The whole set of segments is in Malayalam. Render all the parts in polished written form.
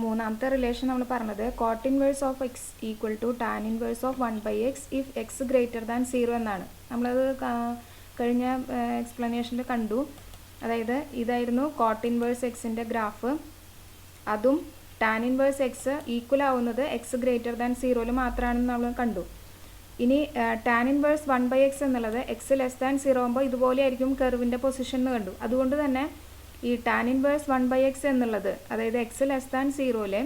മൂന്നാമത്തെ റിലേഷൻ നമ്മൾ പറഞ്ഞത് cot inverse of x equal to tan inverse of 1/x if x greater than 0 എന്നാണ്. നമ്മളത് കഴിഞ്ഞ എക്സ്പ്ലനേഷനിൽ കണ്ടു. അതായത് ഇതായിരുന്നു കോട്ട് ഇൻവേഴ്സ് എക്സിൻ്റെ ഗ്രാഫ്. അതും ടാൻ ഇൻവേഴ്സ് എക്സ് ഈക്വൽ ആവുന്നത് എക്സ് ഗ്രേറ്റർ ദാൻ 0 മാത്രമാണെന്ന് നമ്മൾ കണ്ടു. ഇനി ടാൻ ഇൻവേഴ്സ് 1/x എന്നുള്ളത് എക്സ് ലെസ് ദാൻ 0 ആകുമ്പോൾ ഇതുപോലെ ആയിരിക്കും കർവിൻ്റെ പൊസിഷൻ എന്ന് കണ്ടു. അതുകൊണ്ട് തന്നെ ഈ ടാൻ ഇൻവേഴ്സ് 1/x എന്നുള്ളത്, അതായത് എക്സ് ലെസ് ദാൻ 0-ലെ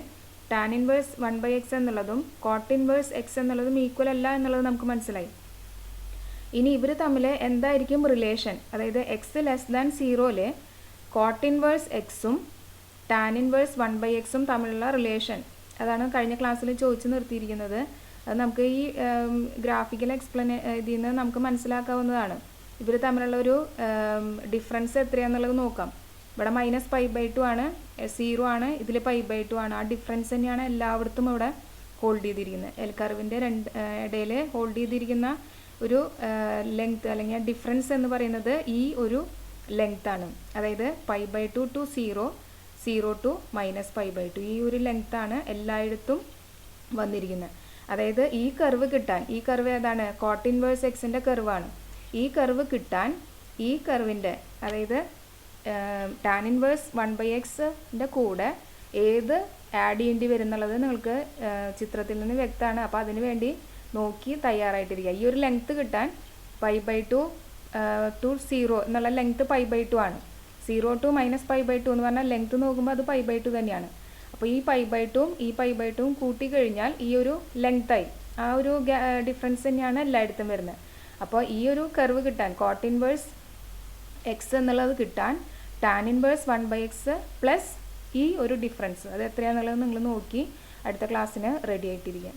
ടാൻ ഇൻവേഴ്സ് 1/x എന്നുള്ളതും കോട്ട് ഇൻവേഴ്സ് എക്സ് എന്നുള്ളതും ഈക്വൽ അല്ല എന്നുള്ളത് നമുക്ക് മനസ്സിലായി. ഇനി ഇവർ തമ്മിൽ എന്തായിരിക്കും റിലേഷൻ? അതായത് എക്സ് ലെസ് ദാൻ 0-ലെ കോട്ട് ഇൻവേഴ്സ് എക്സും ടാൻ ഇൻവേഴ്സ് 1/x തമ്മിലുള്ള റിലേഷൻ, അതാണ് കഴിഞ്ഞ ക്ലാസ്സിൽ ചോദിച്ച് നിർത്തിയിരിക്കുന്നത്. അത് നമുക്ക് ഈ ഗ്രാഫിക്കൽ ഇതിൽ നിന്ന് നമുക്ക് മനസ്സിലാക്കാവുന്നതാണ്. ഇവർ തമ്മിലുള്ള ഒരു ഡിഫറൻസ് എത്രയാണെന്നുള്ളത് നോക്കാം. ഇവിടെ -π/2 ആണ്, 0 ആണ്, ഇതിൽ π/2 ആണ്. ആ ഡിഫറൻസ് തന്നെയാണ് എല്ലായിടത്തും ഇവിടെ ഹോൾഡ് ചെയ്തിരിക്കുന്നത്. എൽ കർവിൻ്റെ ഇടയിൽ ഹോൾഡ് ചെയ്തിരിക്കുന്ന ഒരു ലെങ്ത് അല്ലെങ്കിൽ ഡിഫറൻസ് എന്ന് പറയുന്നത് ഈ ഒരു ലെങ്ത് ആണ്. അതായത് π/2 ടു 0, 0 ടു -π/2, ഈ ഒരു ലെങ്ത് ആണ് എല്ലായിടത്തും വന്നിരിക്കുന്നത്. അതായത് ഈ കർവ് കിട്ടാൻ, ഈ കർവ് ഏതാണ്? കോട്ട് ഇൻവേഴ്സ് എക്സിൻ്റെ കർവാണ്. ഈ കർവ് കിട്ടാൻ ഈ കർവിൻ്റെ, അതായത് ടാൻ ഇൻവേഴ്സ് 1/xൻ്റെ കൂടെ ഏത് ആഡ് ചെയ്യേണ്ടി വരുന്നുള്ളത് നിങ്ങൾക്ക് ചിത്രത്തിൽ നിന്ന് വ്യക്തമാണ്. അപ്പോൾ അതിന് വേണ്ടി നോക്കി തയ്യാറായിട്ടിരിക്കുക. ഈ ഒരു ലെങ്ത്ത് കിട്ടാൻ π/2 ടു 0 എന്നുള്ള ലെങ്ത്ത് π/2 ആണ്. 0 ടു -π/2 എന്ന് പറഞ്ഞാൽ ലെങ്ത്ത് നോക്കുമ്പോൾ അത് π/2 തന്നെയാണ്. അപ്പോൾ ഈ π/2 ഈ π/2 കൂട്ടി കഴിഞ്ഞാൽ ഈ ഒരു ലെങ്ത്തായി. ആ ഒരു ഡിഫറൻസ് തന്നെയാണ് എല്ലായിടത്തും വരുന്നത്. അപ്പോൾ ഈ ഒരു കർവ് കിട്ടാൻ, കോട്ട് ഇൻവേഴ്സ് എക്സ് എന്നുള്ളത് കിട്ടാൻ ടാൻ ഇൻവേഴ്സ് 1/x പ്ലസ് ഈ ഒരു ഡിഫറൻസ്, അത് എത്രയാണെന്നുള്ളത് നിങ്ങൾ നോക്കി അടുത്ത ക്ലാസ്സിന് റെഡി ആയിട്ടിരിക്കാം.